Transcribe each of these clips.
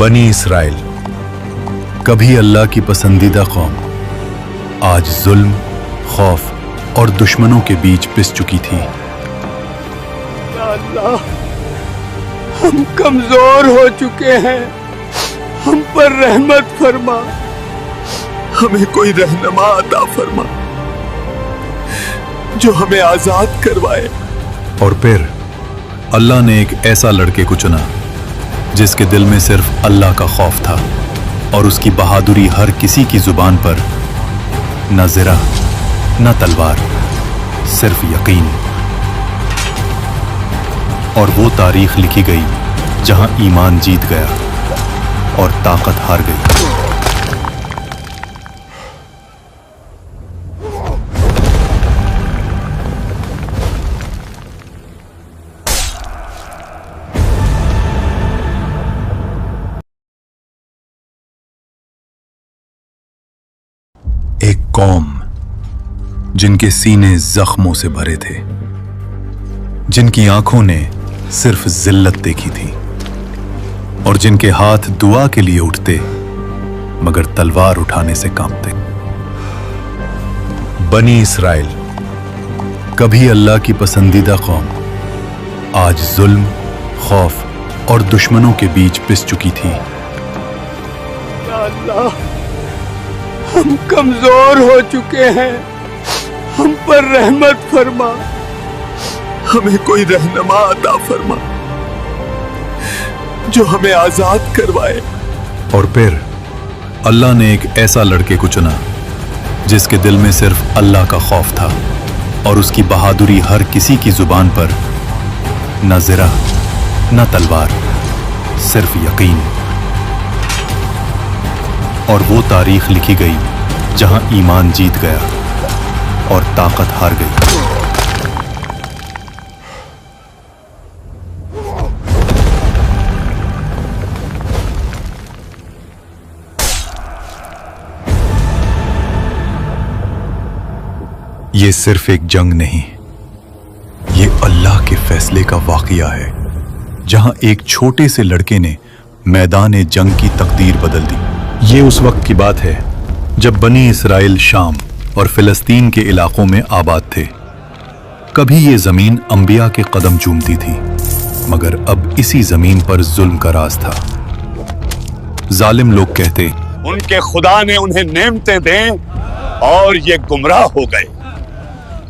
बनी इसराइल कभी अल्लाह की पसंदीदा कौम आज जुल्म, खौफ और दुश्मनों के बीच पिस चुकी थी। या अल्लाह, हम कमजोर हो चुके हैं, हम पर रहमत फरमा, हमें कोई रहनुमा अता फरमा जो हमें आजाद करवाए। और फिर अल्लाह ने एक ऐसा लड़के को चुना जिसके दिल में सिर्फ अल्लाह का खौफ था और उसकी बहादुरी हर किसी की जुबान पर न ज़रा न तलवार, सिर्फ यकीन। और वो तारीख लिखी गई जहां ईमान जीत गया और ताकत हार गई। एक कौम जिनके सीने जख्मों से भरे थे, जिनकी आंखों ने सिर्फ जिल्लत देखी थी और जिनके हाथ दुआ के लिए उठते मगर तलवार उठाने से कांपते। बनी इसराइल कभी अल्लाह की पसंदीदा कौम आज जुल्म, खौफ और दुश्मनों के बीच पिस चुकी थी। या अल्लाह, हम कमजोर हो चुके हैं, हम पर रहमत फरमा, हमें कोई रहनुमा अता फरमा जो हमें आजाद करवाए। और फिर अल्लाह ने एक ऐसा लड़के को चुना जिसके दिल में सिर्फ अल्लाह का खौफ था और उसकी बहादुरी हर किसी की जुबान पर न ज़रा न तलवार, सिर्फ यकीन। और वो तारीख लिखी गई जहां ईमान जीत गया और ताकत हार गई। ये सिर्फ एक जंग नहीं, ये अल्लाह के फैसले का वाक़या है जहां एक छोटे से लड़के ने मैदान जंग की तकदीर बदल दी। ये उस वक्त की बात है जब बनी इसराइल शाम और फिलिस्तीन के इलाकों में आबाद थे। कभी ये जमीन अंबिया के कदम चूमती थी, मगर अब इसी जमीन पर जुल्म का राज था। जालिम लोग कहते, उनके खुदा ने उन्हें नेमतें दें और ये गुमराह हो गए,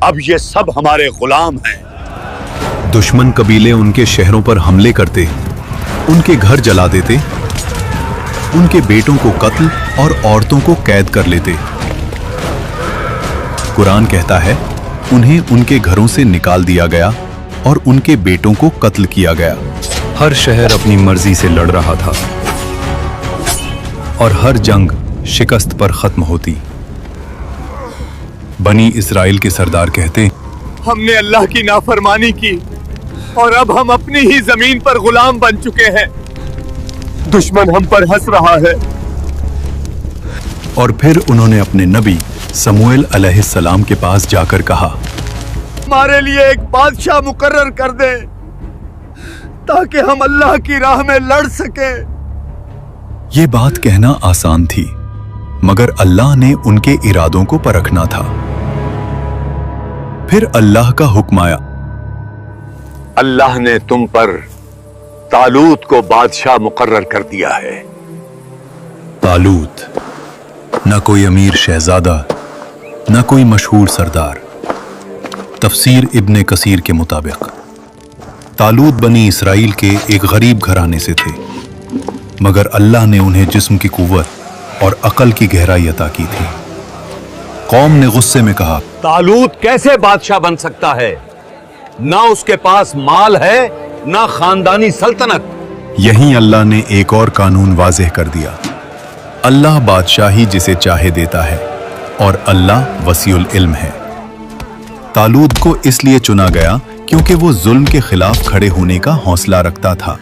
अब ये सब हमारे गुलाम हैं। दुश्मन कबीले उनके शहरों पर हमले करते, उनके घर जला देते, उनके बेटों को कत्ल और औरतों को कैद कर लेते। कुरान कहता है उन्हें उनके घरों से निकाल दिया गया और उनके बेटों को कत्ल किया गया। हर शहर अपनी मर्जी से लड़ रहा था और हर जंग शिकस्त पर खत्म होती। बनी इसराइल के सरदार कहते, हमने अल्लाह की नाफरमानी की और अब हम अपनी ही जमीन पर गुलाम बन चुके हैं, दुश्मन हम पर हंस रहा है। और फिर उन्होंने अपने नबी समूएल अलैहिस्सलाम के पास जाकर कहा, हमारे लिए एक बादशाह मुकर्रर कर दे ताकि हम अल्लाह की राह में लड़ सके। ये बात कहना आसान थी, मगर अल्लाह ने उनके इरादों को परखना था। फिर अल्लाह का हुक्म आया, अल्लाह ने तुम पर तालूत को बादशाह मुकर्रर कर दिया है। तालूत न कोई अमीर शहजादा, न कोई मशहूर सरदार। तफसीर इब्ने कसीर के मुताबिक तालूत बनी इसराइल के एक गरीब घराने से थे, मगर अल्लाह ने उन्हें जिस्म की कुव्वत और अकल की गहराई अता की थी। कौम ने गुस्से में कहा, तालूत कैसे बादशाह बन सकता है? ना उसके पास माल है, ना खानदानी सल्तनत। यहीं अल्लाह ने एक और कानून वाज़ेह कर दिया, अल्लाह बादशाही जिसे चाहे देता है और अल्लाह वसीउल इल्म है। तालूत को इसलिए चुना गया क्योंकि वो जुल्म के खिलाफ खड़े होने का हौसला रखता था।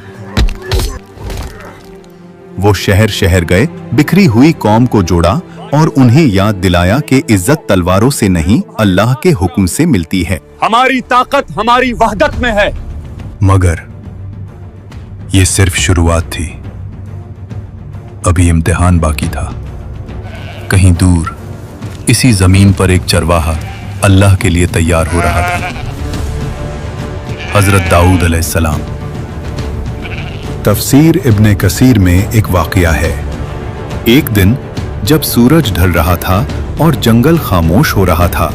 वो शहर शहर गए, बिखरी हुई कौम को जोड़ा और उन्हें याद दिलाया कि इज्जत तलवारों से नहीं, अल्लाह के हुक्म से मिलती है। हमारी ताकत हमारी वहदत में है। मगर ये सिर्फ शुरुआत थी। अभी इम्तिहान बाकी था। कहीं दूर इसी जमीन पर एक चरवाहा अल्लाह के लिए तैयार हो रहा था। हजरत दाऊद अलैहिस्सलाम। तफसीर इब्ने कसीर में एक वाकया है। एक दिन जब सूरज ढल रहा था और जंगल खामोश हो रहा था,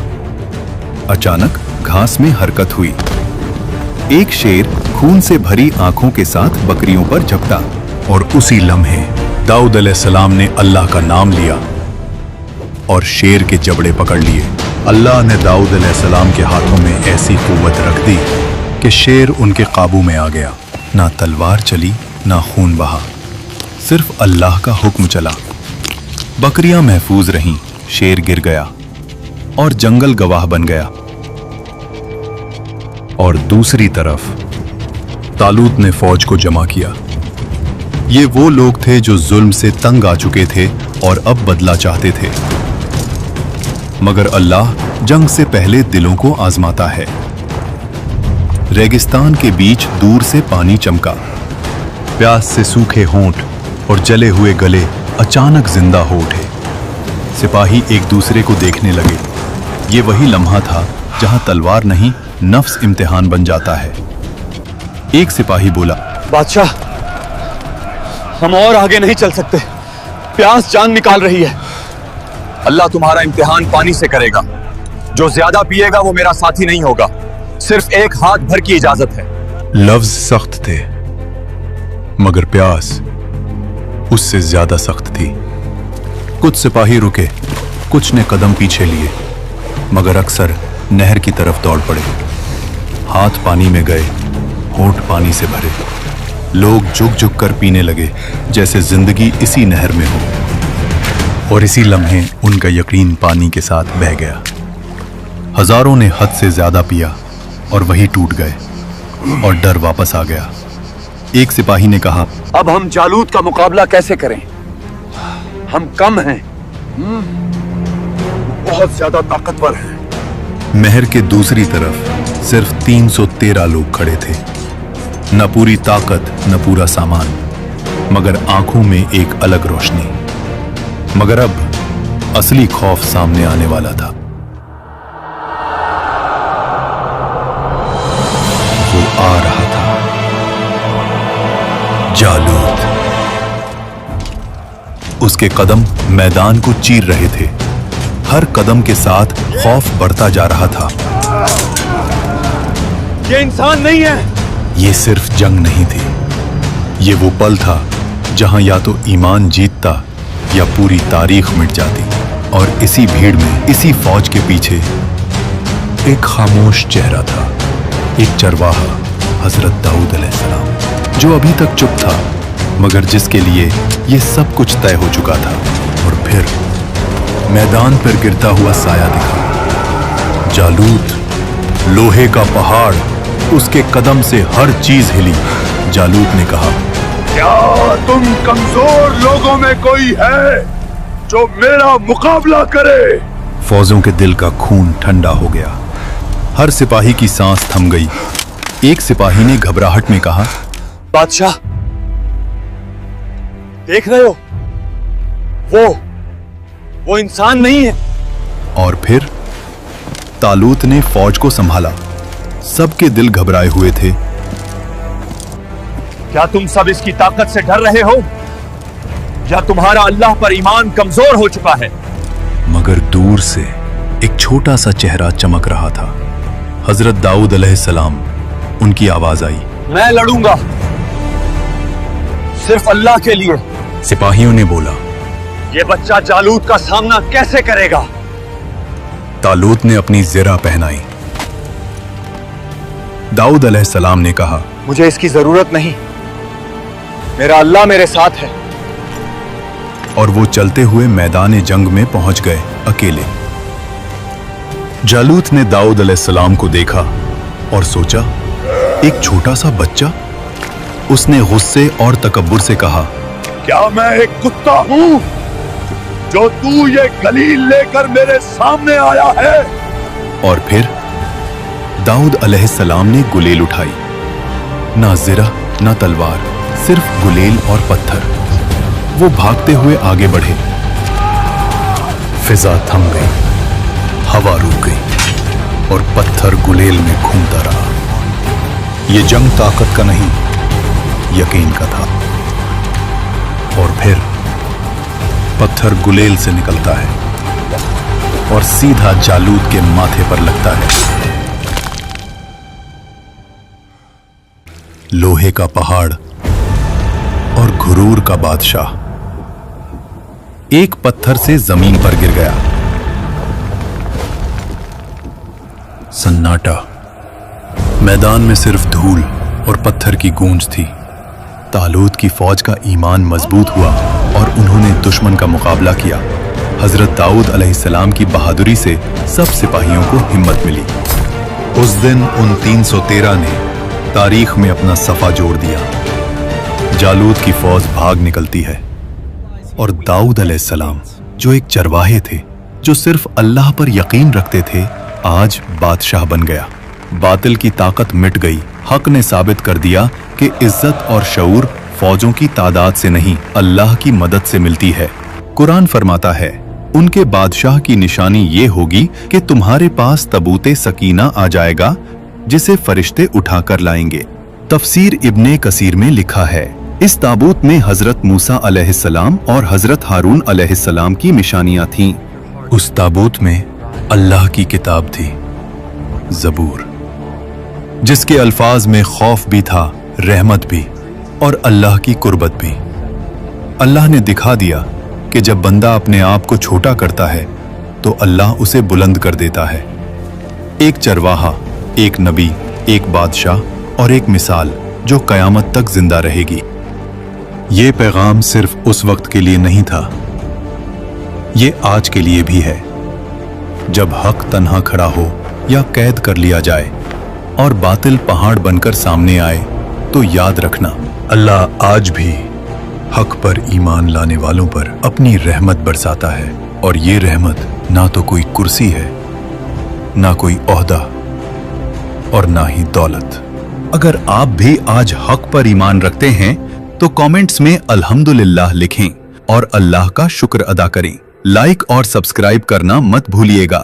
अचानक घास में हरकत हुई। एक शेर खून से भरी आंखों के साथ बकरियों पर झपटा और उसी लम्हे दाऊद अलैहिस्सलाम ने अल्लाह का नाम लिया और शेर के जबड़े पकड़ लिए। अल्लाह ने दाऊद अलैहिस्सलाम के हाथों में ऐसी कुव्वत रख दी कि शेर उनके काबू में आ गया। ना तलवार चली ना खून बहा, सिर्फ अल्लाह का हुक्म चला। बकरियां महफूज रहीं, शेर गिर गया और जंगल गवाह बन गया। और दूसरी तरफ तालूत ने फौज को जमा किया। ये वो लोग थे जो जुल्म से तंग आ चुके थे और अब बदला चाहते थे। मगर अल्लाह जंग से पहले दिलों को आजमाता है। रेगिस्तान के बीच दूर से पानी चमका। प्यास से सूखे होंठ और जले हुए गले अचानक जिंदा हो उठे। सिपाही एक दूसरे को देखने लगे। ये वही लम्हा था जहां तलवार नहीं, नफ्स इम्तिहान बन जाता है। एक सिपाही बोला, बादशाह, हम और आगे नहीं चल सकते। प्यास जान निकाल रही है। अल्लाह तुम्हारा इम्तिहान पानी से करेगा। जो ज्यादा पिएगा वो मेरा साथी नहीं होगा। सिर्फ एक हाथ भर की इजाजत है। लफ्ज सख्त थे मगर प्यास उससे ज्यादा सख्त थी। कुछ सिपाही रुके, कुछ ने कदम पीछे लिए, मगर अक्सर नहर की तरफ दौड़ पड़े। हाथ पानी में गए, होंठ पानी से भरे। लोग झुक झुक कर पीने लगे जैसे जिंदगी इसी नहर में हो। और इसी लम्हे उनका यकीन पानी के साथ बह गया। हजारों ने हद से ज्यादा पिया और वही टूट गए और डर वापस आ गया। एक सिपाही ने कहा, अब हम जालूत का मुकाबला कैसे करें? हम कम हैं, बहुत ज्यादा ताकतवर हैं। नहर के दूसरी तरफ सिर्फ 313 लोग खड़े थे। न पूरी ताकत न पूरा सामान, मगर आंखों में एक अलग रोशनी। मगर अब असली खौफ सामने आने वाला था। वो आ रहा था, जालूत। उसके कदम मैदान को चीर रहे थे। हर कदम के साथ खौफ बढ़ता जा रहा था। ये इंसान नहीं है। ये सिर्फ जंग नहीं थी, ये वो पल था जहां या तो ईमान जीतता या पूरी तारीख मिट जाती। और इसी भीड़ में, इसी फौज के पीछे एक खामोश चेहरा था। एक चरवाहा, हजरत दाऊद अलैहिस्सलाम, जो अभी तक चुप था मगर जिसके लिए ये सब कुछ तय हो चुका था। और फिर मैदान पर गिरता हुआ साया दिखा। जालूत, लोहे का पहाड़, उसके कदम से हर चीज हिली। जालूत ने कहा, क्या तुम कमजोर लोगों में कोई है जो मेरा मुकाबला करे? फौजों के दिल का खून ठंडा हो गया। हर सिपाही की सांस थम गई। एक सिपाही ने घबराहट में कहा, बादशाह, देख रहे हो, वो इंसान नहीं है। और फिर तालूत ने फौज को संभाला। सबके दिल घबराए हुए थे। क्या तुम सब इसकी ताकत से डर रहे हो, या तुम्हारा अल्लाह पर ईमान कमजोर हो चुका है? मगर दूर से एक छोटा सा चेहरा चमक रहा था। हजरत दाऊद अलैहिस्सलाम। उनकी आवाज आई, मैं लड़ूंगा, सिर्फ अल्लाह के लिए। सिपाहियों ने बोला, ये बच्चा जालूत का सामना कैसे करेगा? तालूत ने अपनी ज़िरा पहनाई। दाऊद अलैहिस्सलाम ने कहा, मुझे इसकी जरूरत नहीं, मेरा अल्लाह मेरे साथ है। और वो चलते हुए मैदान जंग में पहुंच गए अकेले। जालूत ने दाऊद अलैहिस्सलाम को देखा और सोचा, एक छोटा सा बच्चा। उसने गुस्से और तकब्बुर से कहा, क्या मैं एक कुत्ता हूं जो तू ये गलील लेकर मेरे सामने आया है? और फिर दाऊद अलैहिस्सलाम ने गुलेल उठाई। ना ज़िरा ना तलवार, सिर्फ गुलेल और पत्थर। वो भागते हुए आगे बढ़े। फिजा थम गई, हवा रुक गई और पत्थर गुलेल में घूमता रहा। ये जंग ताकत का नहीं, यकीन का था। और फिर पत्थर गुलेल से निकलता है और सीधा जालूद के माथे पर लगता है। लोहे का पहाड़ और घुरूर का बादशाह एक पत्थर से जमीन पर गिर गया। सन्नाटा, मैदान में सिर्फ धूल और पत्थर की गूंज थी। तालूत की फौज का ईमान मजबूत हुआ और उन्होंने दुश्मन का मुकाबला किया। हजरत दाऊद अलैहिस्सलाम की बहादुरी से सब सिपाहियों को हिम्मत मिली। उस दिन उन 313 ने तारीख में अपना सफा जोड़ दिया। जालूद की फौज भाग निकलती है और दाऊद अलैहिस्सलाम, जो एक चरवाहे थे, जो सिर्फ अल्लाह पर यकीन रखते थे, आज बादशाह बन गया। बातिल की ताकत मिट गई। हक ने साबित कर दिया कि इज्जत और शऊर फौजों की तादाद से नहीं, अल्लाह की मदद से मिलती है। कुरान फरमाता है, उनके बादशाह की निशानी ये होगी कि तुम्हारे पास तबूते सकीना आ जाएगा, जिसे फरिश्ते उठाकर लाएंगे। तफसीर इब्ने कसीर में लिखा है, इस ताबूत में हजरत मूसा अलैहिस्सलाम और हजरत हारून अलैहिस्सलाम की निशानियां थीं। उस ताबूत में अल्लाह की किताब थी, ज़बूर, जिसके अल्फाज में खौफ भी था, रहमत भी और अल्लाह की कुर्बत भी। अल्लाह ने दिखा दिया कि जब बंदा अपने आप को छोटा करता है तो अल्लाह उसे बुलंद कर देता है। एक चरवाहा, एक नबी, एक बादशाह और एक मिसाल जो कयामत तक जिंदा रहेगी। ये पैगाम सिर्फ उस वक्त के लिए नहीं था, ये आज के लिए भी है। जब हक तन्हा खड़ा हो या कैद कर लिया जाए और बातिल पहाड़ बनकर सामने आए, तो याद रखना, अल्लाह आज भी हक पर ईमान लाने वालों पर अपनी रहमत बरसाता है। और ये रहमत ना तो कोई कुर्सी है, ना कोई ओहदा और ना ही दौलत। अगर आप भी आज हक पर ईमान रखते हैं तो कमेंट्स में अल्हम्दुलिल्लाह लिखें और अल्लाह का शुक्र अदा करें। लाइक और सब्सक्राइब करना मत भूलिएगा।